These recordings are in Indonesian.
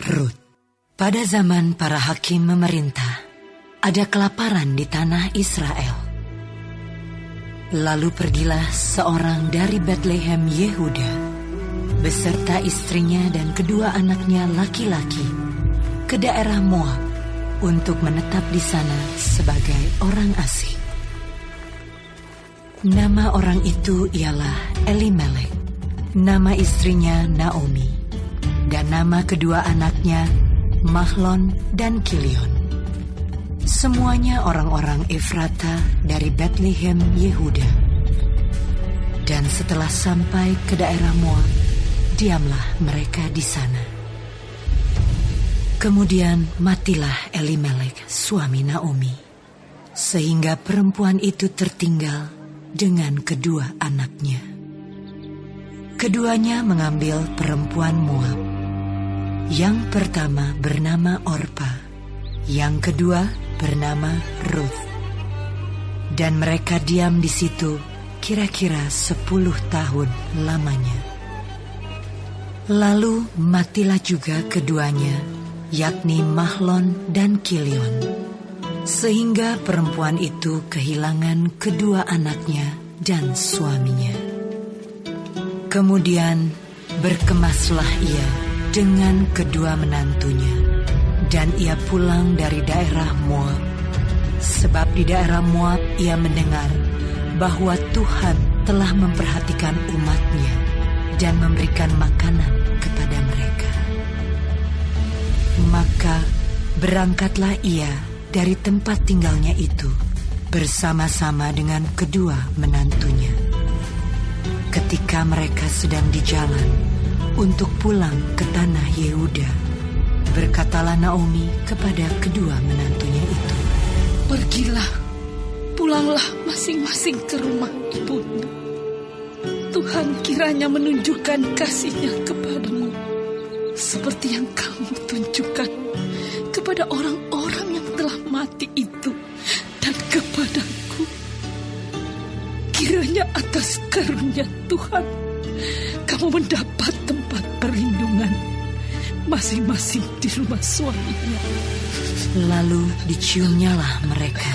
Rut. Pada zaman para hakim memerintah, ada kelaparan di tanah Israel. Lalu pergilah seorang dari Betlehem Yehuda beserta istrinya dan kedua anaknya laki-laki ke daerah Moab untuk menetap di sana sebagai orang asing. Nama orang itu ialah Elimelek, nama istrinya Naomi, dan nama kedua anaknya Mahlon dan Kilion. Semuanya orang-orang Efrata dari Betlehem Yehuda. Dan setelah sampai ke daerah Moab, diamlah mereka di sana. Kemudian matilah Elimelek, suami Naomi, sehingga perempuan itu tertinggal dengan kedua anaknya. Keduanya mengambil perempuan Moab. Yang pertama bernama Orpa, yang kedua bernama Ruth. Dan mereka diam di situ kira-kira 10 tahun lamanya. Lalu matilah juga keduanya, yakni Mahlon dan Kilion, sehingga perempuan itu kehilangan kedua anaknya dan suaminya. Kemudian berkemaslah ia dengan kedua menantunya, dan ia pulang dari daerah Moab, sebab di daerah Moab ia mendengar bahwa Tuhan telah memperhatikan umatnya dan memberikan makanan kepada mereka. Maka berangkatlah ia dari tempat tinggalnya itu bersama-sama dengan kedua menantunya. Ketika mereka sedang di jalan untuk pulang ke tanah Yehuda, berkatalah Naomi kepada kedua menantunya itu, "Pergilah, pulanglah masing-masing ke rumah ibumu. Tuhan kiranya menunjukkan kasih-Nya kepadamu, seperti yang kamu tunjukkan kepada orang-orang yang telah mati itu dan kepadaku. Kiranya atas karunia Tuhan kamu mendapat tempat perlindungan masing-masing di rumah suaminya." Lalu diciumnyalah mereka,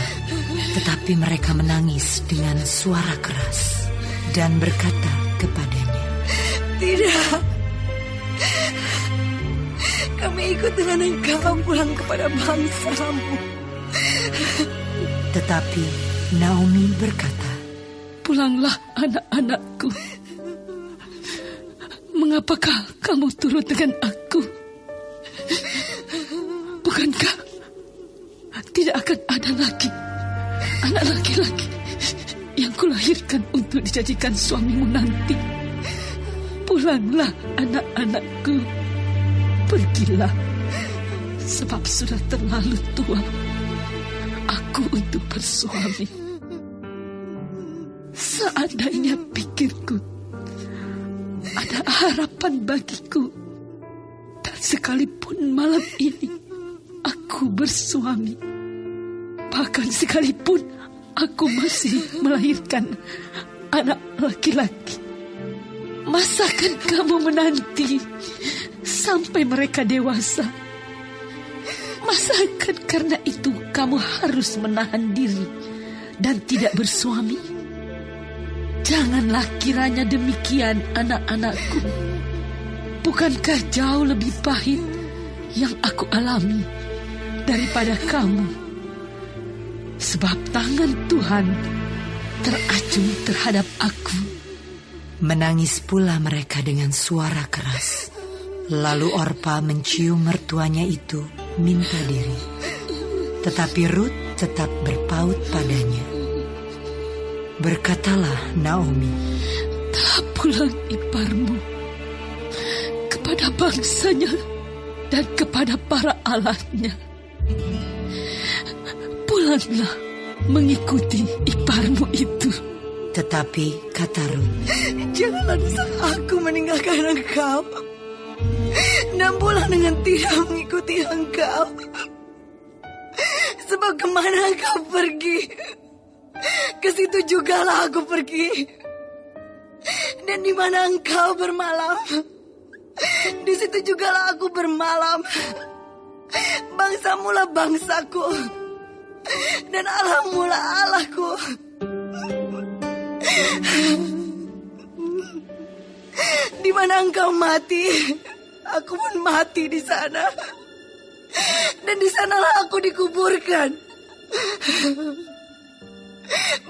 tetapi mereka menangis dengan suara keras dan berkata kepadanya, "Tidak, kami ikut dengan engkau pulang kepada bangsamu." Tetapi Naomi berkata, "Pulanglah anak-anakku. Mengapakah kamu turut dengan aku? Bukankah tidak akan ada lagi anak laki-laki yang kulahirkan untuk dijadikan suamimu nanti? Pulanglah anak-anakku. Pergilah, sebab sudah terlalu tua aku untuk bersuami. Seandainya pikirku ada harapan bagiku, dan sekalipun malam ini aku bersuami, bahkan sekalipun aku masih melahirkan anak laki-laki, masakan kamu menanti sampai mereka dewasa? Masakan karena itu kamu harus menahan diri dan tidak bersuami? Janganlah kiranya demikian, anak-anakku. Bukankah jauh lebih pahit yang aku alami daripada kamu? Sebab tangan Tuhan teracung terhadap aku." Menangis pula mereka dengan suara keras. Lalu Orpa mencium mertuanya itu minta diri, tetapi Rut tetap berpaut padanya. Berkatalah Naomi, "Telah pulang iparmu kepada bangsanya dan kepada para allahnya. Pulanglah mengikuti iparmu itu." Tetapi kata Rut, "Janganlah aku meninggalkan engkau dan pulang dengan tidak mengikuti engkau. Sebab kemana engkau pergi, ke situ jugalah aku pergi. Dan di mana engkau bermalam, Di situ jugalah aku bermalam. Bangsamu lah bangsaku, dan Allahmu lah Allahku. Di mana engkau mati, aku pun mati di sana. Dan di sanalah aku dikuburkan.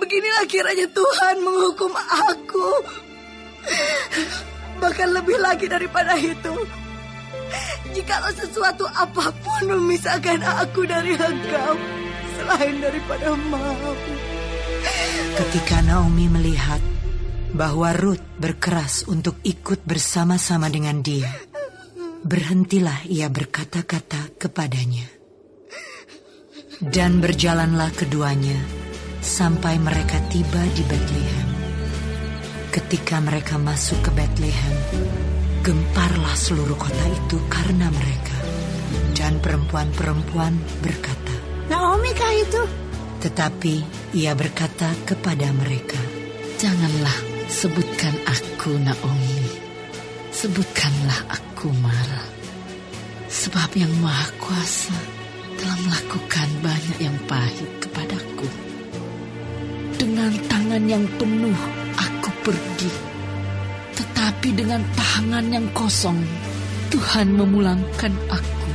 Beginilah kiranya Tuhan menghukum aku. Bahkan lebih lagi daripada itu, jikalau sesuatu apapun memisahkan aku dari Engkau selain daripada mau. Ketika Naomi melihat bahwa Ruth berkeras untuk ikut bersama-sama dengan dia, berhentilah ia berkata-kata kepadanya. Dan berjalanlah keduanya sampai mereka tiba di Betlehem. Ketika mereka masuk ke Betlehem, gemparlah seluruh kota itu karena mereka. Dan perempuan-perempuan berkata, Naomi kah itu? Tetapi ia berkata kepada mereka, Janganlah sebutkan aku Naomi, sebutkanlah aku Mara. Sebab yang Maha Kuasa telah melakukan banyak yang pahit kepadaku. Dengan tangan yang penuh aku pergi, tetapi dengan tangan yang kosong Tuhan memulangkan aku.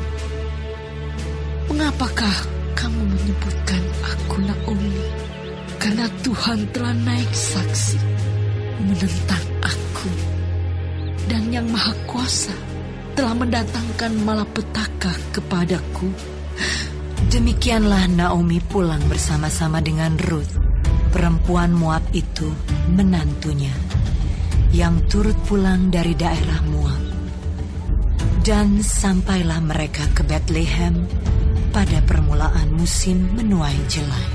Mengapakah kamu menyebutkan aku Naomi? Karena Tuhan telah naik saksi menentang aku, dan yang Maha Kuasa telah mendatangkan malapetaka kepadaku. Demikianlah Naomi pulang bersama-sama dengan Ruth, perempuan Moab itu, menantunya, yang turut pulang dari daerah Moab. Dan sampailah mereka ke Betlehem pada permulaan musim menuai jelai.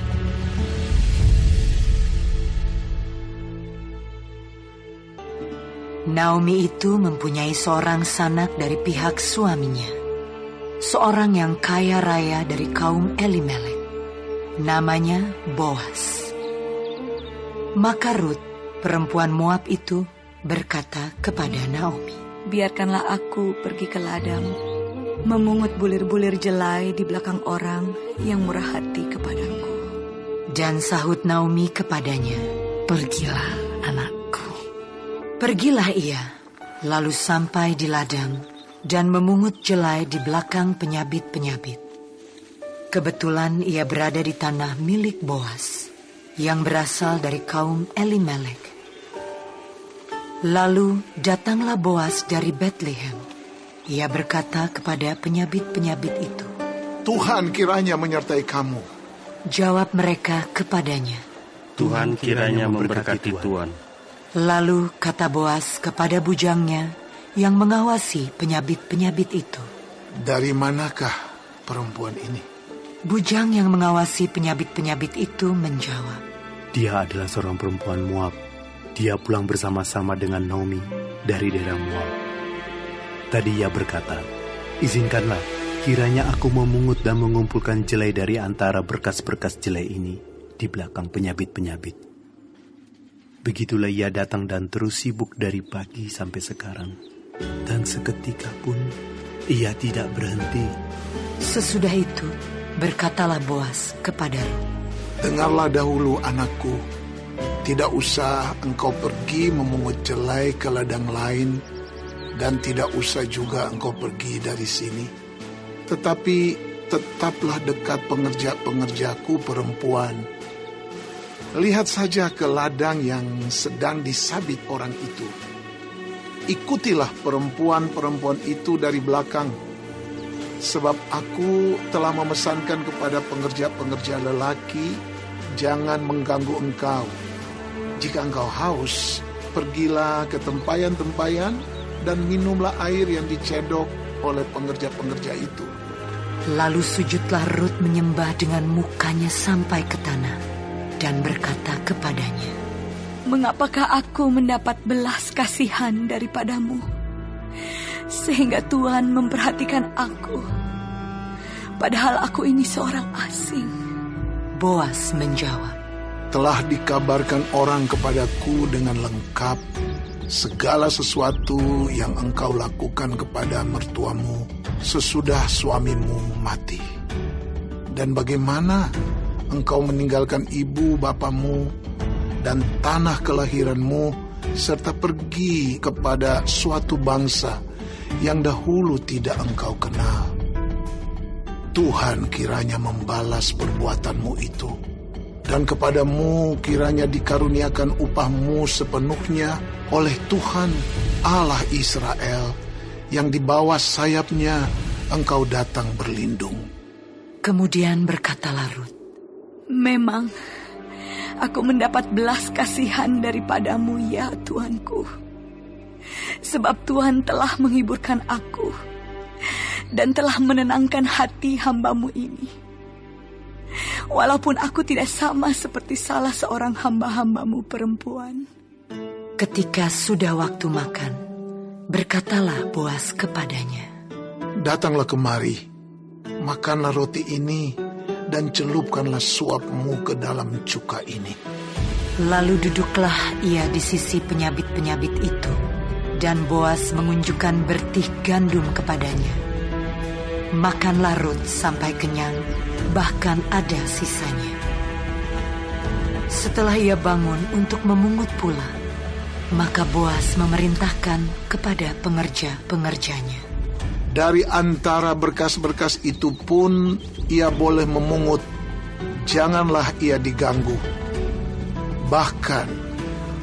Naomi itu mempunyai seorang sanak dari pihak suaminya, seorang yang kaya raya dari kaum Elimelek, namanya Boas. Maka Ruth, perempuan Moab itu, berkata kepada Naomi, Biarkanlah aku pergi ke ladang, memungut bulir-bulir jelai di belakang orang yang murah hati kepadaku. Dan sahut Naomi kepadanya, Pergilah anakku. Pergilah ia, lalu sampai di ladang dan memungut jelai di belakang penyabit-penyabit. Kebetulan ia berada di tanah milik Boas, yang berasal dari kaum Elimelek. Lalu datanglah Boas dari Betlehem. Ia berkata kepada penyabit-penyabit itu, Tuhan kiranya menyertai kamu. Jawab mereka kepadanya, Tuhan kiranya memberkati Tuhan. Lalu kata Boas kepada bujangnya yang mengawasi penyabit-penyabit itu, Dari manakah perempuan ini? Bujang yang mengawasi penyabit-penyabit itu menjawab, Dia adalah seorang perempuan Moab. Dia pulang bersama-sama dengan Naomi dari daerah Moab. Tadi ia berkata, Izinkanlah kiranya aku memungut dan mengumpulkan jelai dari antara berkas-berkas jelai ini di belakang penyabit-penyabit. Begitulah ia datang dan terus sibuk dari pagi sampai sekarang. Dan seketika pun ia tidak berhenti. Sesudah itu berkatalah Boas kepada Ruth, Dengarlah dahulu anakku, tidak usah engkau pergi memungut jelai ke ladang lain, dan tidak usah juga engkau pergi dari sini. Tetapi tetaplah dekat pengerja-pengerjaku perempuan. Lihat saja ke ladang yang sedang disabit orang itu. Ikutilah perempuan-perempuan itu dari belakang, sebab aku telah memesankan kepada pengerja-pengerja lelaki, jangan mengganggu engkau. Jika engkau haus, pergilah ke tempayan-tempayan dan minumlah air yang dicedok oleh pengerja-pengerja itu. Lalu sujudlah Ruth menyembah dengan mukanya sampai ke tanah dan berkata kepadanya, Mengapakah aku mendapat belas kasihan daripadamu, sehingga Tuhan memperhatikan aku, padahal aku ini seorang asing? Boas menjawab, Telah dikabarkan orang kepadaku dengan lengkap segala sesuatu yang engkau lakukan kepada mertuamu sesudah suamimu mati. Dan bagaimana engkau meninggalkan ibu bapamu dan tanah kelahiranmu serta pergi kepada suatu bangsa yang dahulu tidak engkau kenal. Tuhan kiranya membalas perbuatanmu itu, dan kepadamu kiranya dikaruniakan upahmu sepenuhnya oleh Tuhan Allah Israel, yang di bawah sayapnya engkau datang berlindung. Kemudian berkatalah Rut, Memang aku mendapat belas kasihan daripadamu ya Tuanku, sebab Tuhan telah menghiburkan aku dan telah menenangkan hati hamba-Mu ini. Walaupun aku tidak sama seperti salah seorang hamba-hamba-Mu perempuan. ketika sudah waktu makan, berkatalah Boas kepadanya, Datanglah kemari, makanlah roti ini, dan celupkanlah suapmu ke dalam cuka ini. Lalu duduklah ia di sisi penyabit-penyabit itu, dan Boas mengunjukkan bertih gandum kepadanya. Makanlah Rut sampai kenyang, bahkan ada sisanya. Setelah ia bangun untuk memungut pula, maka Boas memerintahkan kepada pengerja-pengerjanya, Dari antara berkas-berkas itu pun ia boleh memungut, janganlah ia diganggu. Bahkan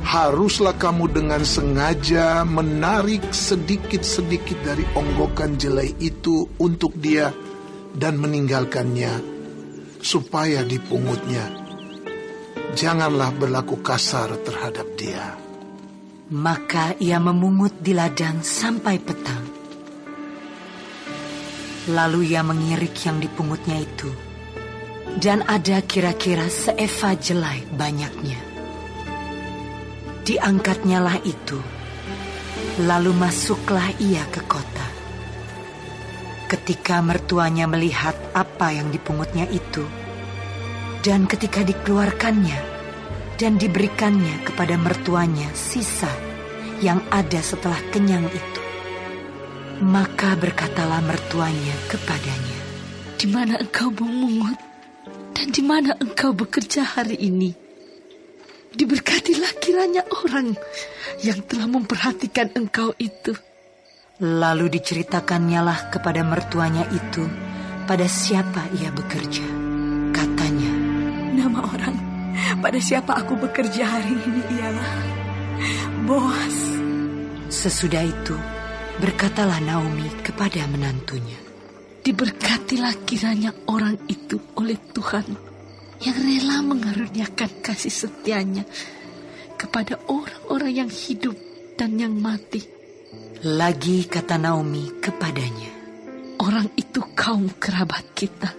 haruslah kamu dengan sengaja menarik sedikit-sedikit dari onggokan jelai itu untuk dia dan meninggalkannya, supaya dipungutnya. Janganlah berlaku kasar terhadap dia. maka ia memungut di ladang sampai petang. Lalu ia mengirik yang dipungutnya itu, dan ada kira-kira seeva jelai banyaknya. Diangkatnyalah itu, lalu masuklah ia ke kota. Ketika mertuanya melihat apa yang dipungutnya itu, dan ketika dikeluarkannya dan diberikannya kepada mertuanya sisa yang ada setelah kenyang itu, maka berkatalah mertuanya kepadanya, Di mana engkau memungut dan di mana engkau bekerja hari ini? Diberkatilah kiranya orang yang telah memperhatikan engkau itu. Lalu diceritakannya kepada mertuanya itu pada siapa ia bekerja. Katanya, Nama orang pada siapa aku bekerja hari ini ialah Boas. sesudah itu berkatalah Naomi kepada menantunya, Diberkatilah kiranya orang itu oleh Tuhan yang rela mengaruniakan kasih setianya kepada orang-orang yang hidup dan yang mati. Lagi kata Naomi kepadanya, Orang itu kaum kerabat kita.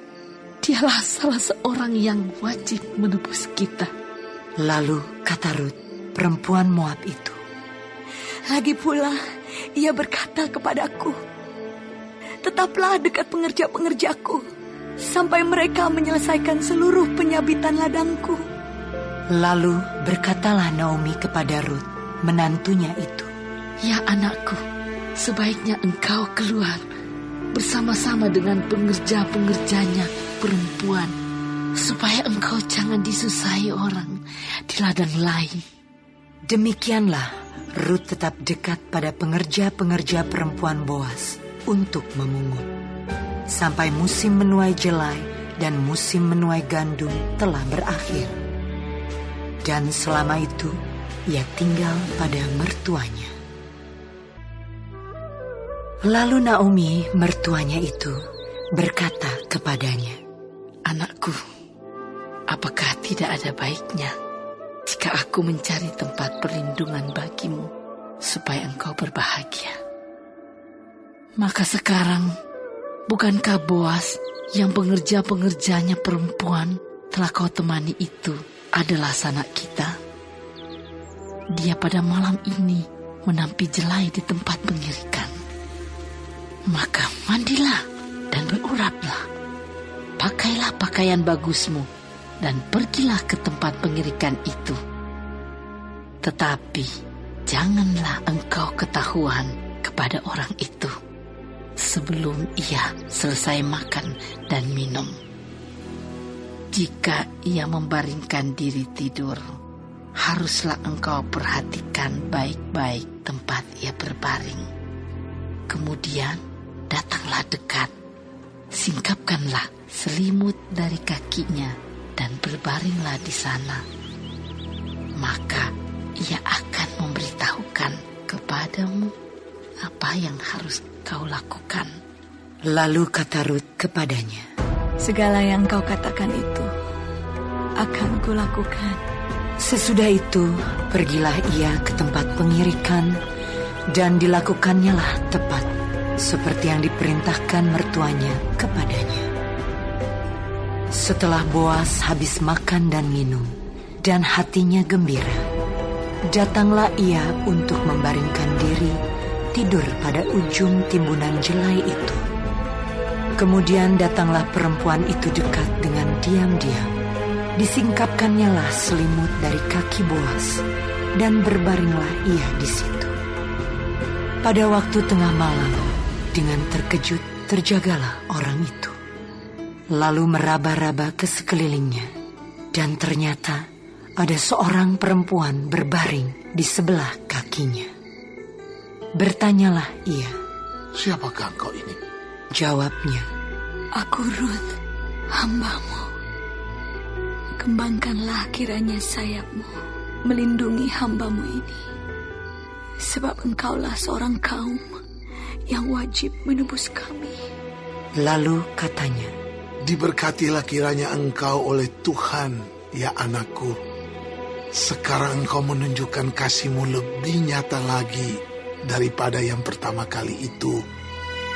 Dialah salah seorang yang wajib menebus kita. Lalu kata Rut, perempuan Moab itu, Lagi pula ia berkata kepadaku, Tetaplah dekat pengerja-pengerjaku sampai mereka menyelesaikan seluruh penyabitan ladangku. Lalu berkatalah Naomi kepada Rut, menantunya itu, Ya anakku, sebaiknya engkau keluar bersama-sama dengan pengerja-pengerjanya perempuan, supaya engkau jangan disusahi orang di ladang lain. Demikianlah Rut tetap dekat pada pengerja-pengerja perempuan Boas untuk memungut, sampai musim menuai jelai dan musim menuai gandum telah berakhir. Dan selama itu ia tinggal pada mertuanya. Lalu Naomi, mertuanya itu, berkata kepadanya, Anakku, apakah tidak ada baiknya jika aku mencari tempat perlindungan bagimu supaya engkau berbahagia? Maka sekarang, bukankah Boas yang pengerja-pengerjanya perempuan telah kau temani itu adalah sanak kita? Dia pada malam ini menampi jelai di tempat pengirikan. Maka mandilah dan beruraplah. Pakailah pakaian bagusmu dan pergilah ke tempat pengirikan itu. Tetapi janganlah engkau ketahuan kepada orang itu sebelum ia selesai makan dan minum. Jika ia membaringkan diri tidur, haruslah engkau perhatikan baik-baik tempat ia berbaring. Kemudian datanglah dekat, singkapkanlah selimut dari kakinya dan berbaringlah di sana. Maka ia akan memberitahukan kepadamu apa yang harus kau lakukan. Lalu kata Rut kepadanya, segala yang kau katakan itu akan kulakukan. Sesudah itu pergilah ia ke tempat pengirikan dan dilakukannya lah tepat seperti yang diperintahkan mertuanya kepadanya. Setelah Boas habis makan dan minum dan hatinya gembira, datanglah ia untuk membaringkan diri tidur pada ujung timbunan jelai itu. Kemudian datanglah perempuan itu dekat dengan diam-diam. Disingkapkannya lah selimut dari kaki Boas dan berbaringlah ia di situ. Pada waktu tengah malam, dengan terkejut terjagalah orang itu. Lalu meraba-raba ke sekelilingnya, dan ternyata ada seorang perempuan berbaring di sebelah kakinya. Bertanyalah ia, "Siapakah engkau ini?" Jawabnya, "Aku Ruth, hambamu. Kembangkanlah kiranya sayapmu melindungi hambamu ini, sebab engkaulah seorang kaum yang wajib menebus kami." Lalu katanya, "Diberkatilah kiranya engkau oleh Tuhan, ya anakku. Sekarang engkau menunjukkan kasih-Mu lebih nyata lagi daripada yang pertama kali itu,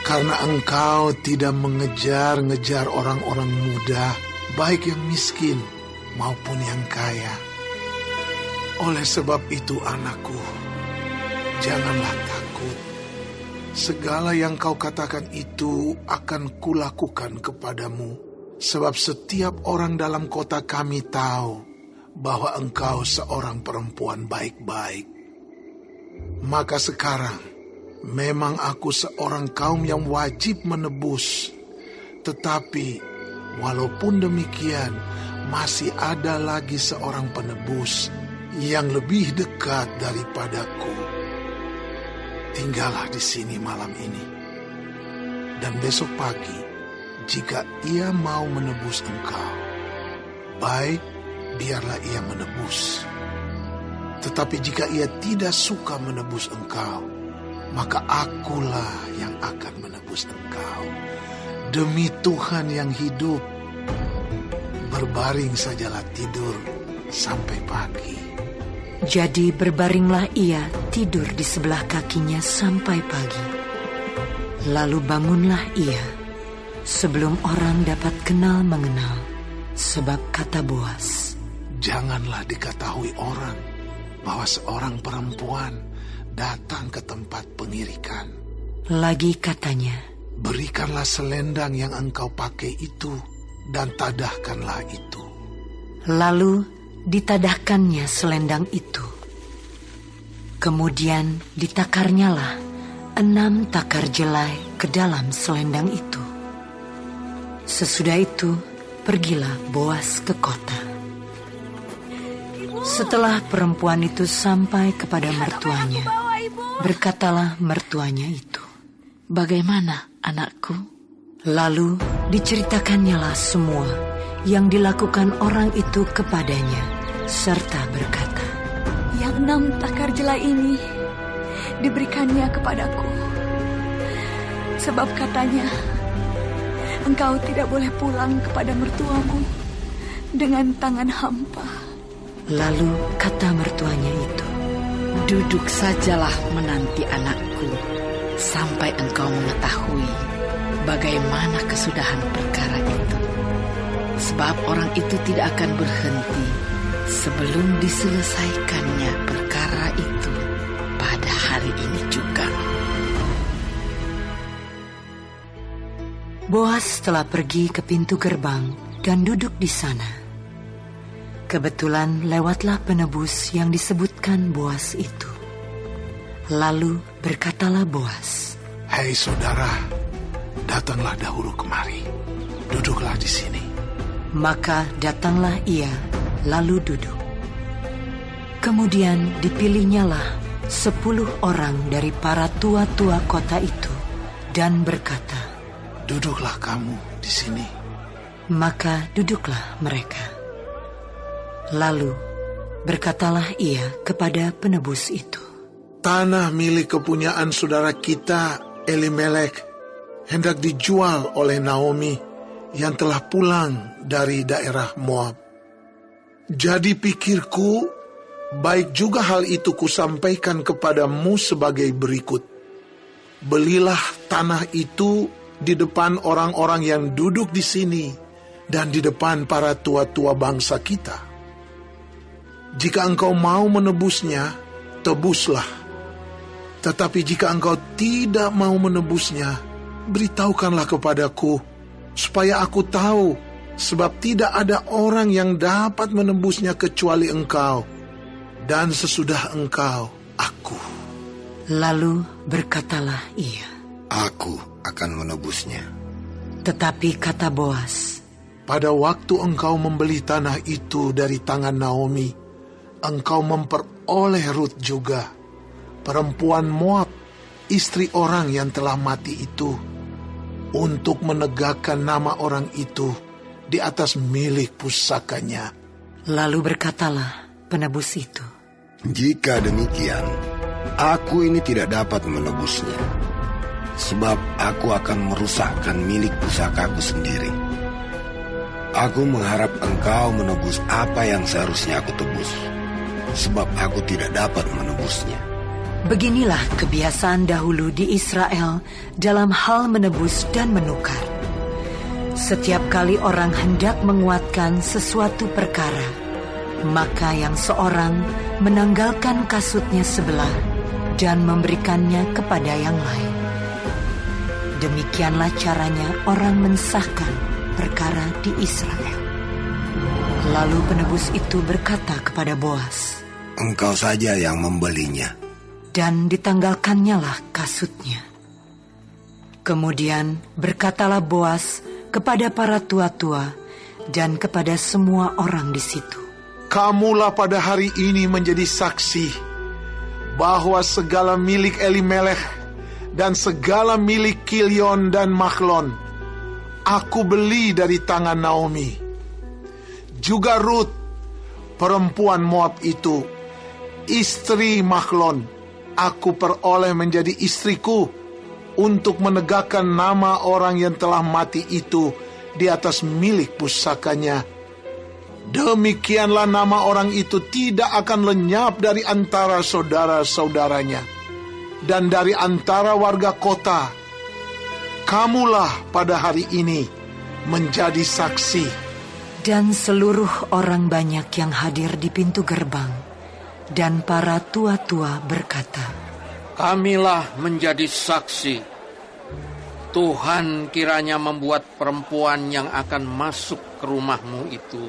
karena engkau tidak mengejar-ngejar orang-orang muda, baik yang miskin maupun yang kaya. Oleh sebab itu anakku, janganlah takut. Segala yang kau katakan itu akan kulakukan kepadamu, sebab setiap orang dalam kota kami tahu bahwa engkau seorang perempuan baik-baik. Maka sekarang memang aku seorang kaum yang wajib menebus, tetapi walaupun demikian masih ada lagi seorang penebus yang lebih dekat daripadaku. Tinggallah di sini malam ini, dan besok pagi jika ia mau menebus engkau, baik, biarlah ia menebus. Tetapi jika ia tidak suka menebus engkau, maka akulah yang akan menebus engkau. Demi Tuhan yang hidup, berbaring sajalah tidur sampai pagi." Jadi berbaringlah ia tidur di sebelah kakinya sampai pagi. Lalu bangunlah ia sebelum orang dapat kenal mengenal, sebab kata Boas, "Janganlah diketahui orang bahwa seorang perempuan datang ke tempat pengirikan." Lagi katanya, "Berikanlah selendang yang engkau pakai itu dan tadahkanlah itu." Lalu ditadahkannya selendang itu. Kemudian ditakarnyalah 6 takar jelai ke dalam selendang itu. Sesudah itu pergilah Boas ke kota. Setelah perempuan itu sampai kepada mertuanya, berkatalah mertuanya itu, "Bagaimana anakku?" Lalu diceritakannya semua yang dilakukan orang itu kepadanya, serta berkata, "Yang 6 takar jelai ini diberikannya kepadaku, sebab katanya, engkau tidak boleh pulang kepada mertuamu dengan tangan hampa." Lalu kata mertuanya itu, "Duduk sajalah menanti anakku, sampai engkau mengetahui bagaimana kesudahan perkara itu. Sebab orang itu tidak akan berhenti sebelum diselesaikannya perkara itu pada hari ini juga." Boas telah pergi ke pintu gerbang dan duduk di sana. Kebetulan lewatlah penebus yang disebutkan Boas itu. Lalu berkatalah Boas, "Hei saudara, datanglah dahulu kemari. Duduklah di sini." Maka datanglah ia, lalu duduk. Kemudian dipilihnyalah 10 orang dari para tua-tua kota itu dan berkata, "Duduklah kamu di sini." Maka duduklah mereka. Lalu berkatalah ia kepada penebus itu, "Tanah milik kepunyaan saudara kita Elimelek hendak dijual oleh Naomi yang telah pulang dari daerah Moab. Jadi pikirku, baik juga hal itu kusampaikan kepadamu sebagai berikut. Belilah tanah itu di depan orang-orang yang duduk di sini dan di depan para tua-tua bangsa kita. Jika engkau mau menebusnya, tebuslah. Tetapi jika engkau tidak mau menebusnya, beritahukanlah kepadaku, supaya aku tahu, sebab tidak ada orang yang dapat menebusnya kecuali engkau, dan sesudah engkau, aku." Lalu berkatalah ia, "Aku akan menebusnya." Tetapi kata Boas, "Pada waktu engkau membeli tanah itu dari tangan Naomi, engkau memperoleh Rut juga, perempuan Moab, istri orang yang telah mati itu, untuk menegakkan nama orang itu di atas milik pusakanya." Lalu berkatalah penebus itu, "Jika demikian, aku ini tidak dapat menebusnya, sebab aku akan merusakkan milik pusakaku sendiri. Aku mengharap engkau menebus apa yang seharusnya aku tebus, sebab aku tidak dapat menebusnya." Beginilah kebiasaan dahulu di Israel dalam hal menebus dan menukar. Setiap kali orang hendak menguatkan sesuatu perkara, maka yang seorang menanggalkan kasutnya sebelah dan memberikannya kepada yang lain. Demikianlah caranya orang mensahkan perkara di Israel. Lalu penebus itu berkata kepada Boas, "Engkau saja yang membelinya." Dan ditanggalkannyalah kasutnya. Kemudian berkatalah Boas kepada para tua-tua dan kepada semua orang di situ, "Kamulah pada hari ini menjadi saksi bahwa segala milik Elimelek dan segala milik Kilion dan Mahlon aku beli dari tangan Naomi. Juga Rut, perempuan Moab itu, istri Mahlon, aku peroleh menjadi istriku untuk menegakkan nama orang yang telah mati itu di atas milik pusakanya. Demikianlah nama orang itu tidak akan lenyap dari antara saudara-saudaranya dan dari antara warga kota. Kamulah pada hari ini menjadi saksi." Dan seluruh orang banyak yang hadir di pintu gerbang dan para tua-tua berkata, "Kamilah menjadi saksi. Tuhan kiranya membuat perempuan yang akan masuk ke rumahmu itu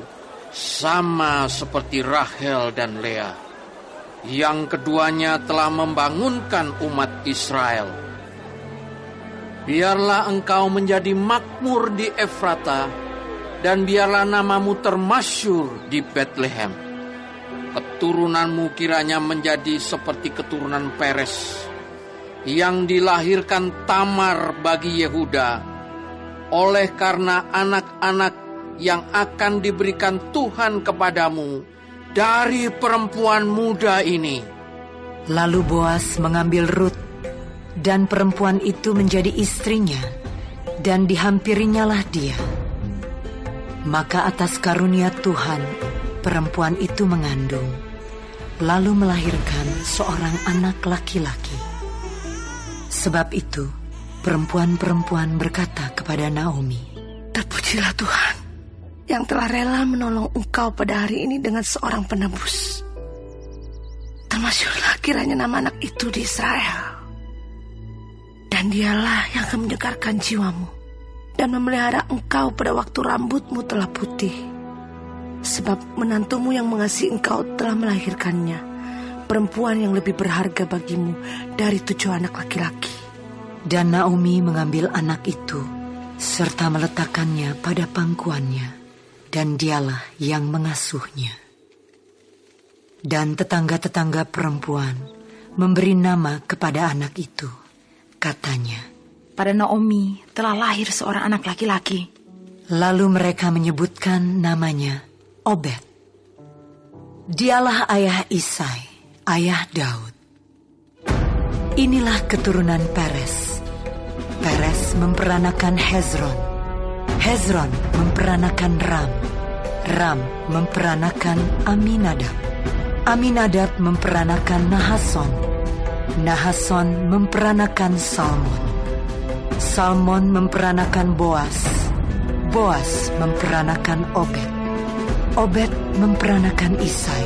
sama seperti Rahel dan Lea, yang keduanya telah membangunkan umat Israel. Biarlah engkau menjadi makmur di Efrata, dan biarlah namamu termasyhur di Betlehem. Keturunanmu kiranya menjadi seperti keturunan Peres, yang dilahirkan Tamar bagi Yehuda, oleh karena anak-anak yang akan diberikan Tuhan kepadamu dari perempuan muda ini." Lalu Boas mengambil Rut, dan perempuan itu menjadi istrinya, dan dihampirinnyalah dia. Maka atas karunia Tuhan, perempuan itu mengandung, lalu melahirkan seorang anak laki-laki. Sebab itu, perempuan-perempuan berkata kepada Naomi, "Terpujilah Tuhan yang telah rela menolong engkau pada hari ini dengan seorang penebus. Termasyhurlah kiranya nama anak itu di Israel. Dan dialah yang akan menyegarkan jiwamu dan memelihara engkau pada waktu rambutmu telah putih. Sebab menantumu yang mengasihi engkau telah melahirkannya perempuan yang lebih berharga bagimu dari 7 anak laki-laki. Dan Naomi mengambil anak itu serta meletakkannya pada pangkuannya, dan dialah yang mengasuhnya. Dan tetangga-tetangga perempuan memberi nama kepada anak itu. Katanya, pada Naomi telah lahir seorang anak laki-laki. Lalu mereka menyebutkan namanya Obed. Dialah ayah Isai, ayah Daud. Inilah keturunan Peres. Peres memperanakan Hezron. Hezron memperanakan Ram. Ram memperanakan Aminadab. Aminadab memperanakan Nahason. Nahason memperanakan Salmon. Salmon memperanakan Boas. Boas memperanakan Obed. Obed memperanakan Isai.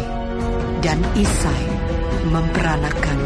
Dan Isai memperanakan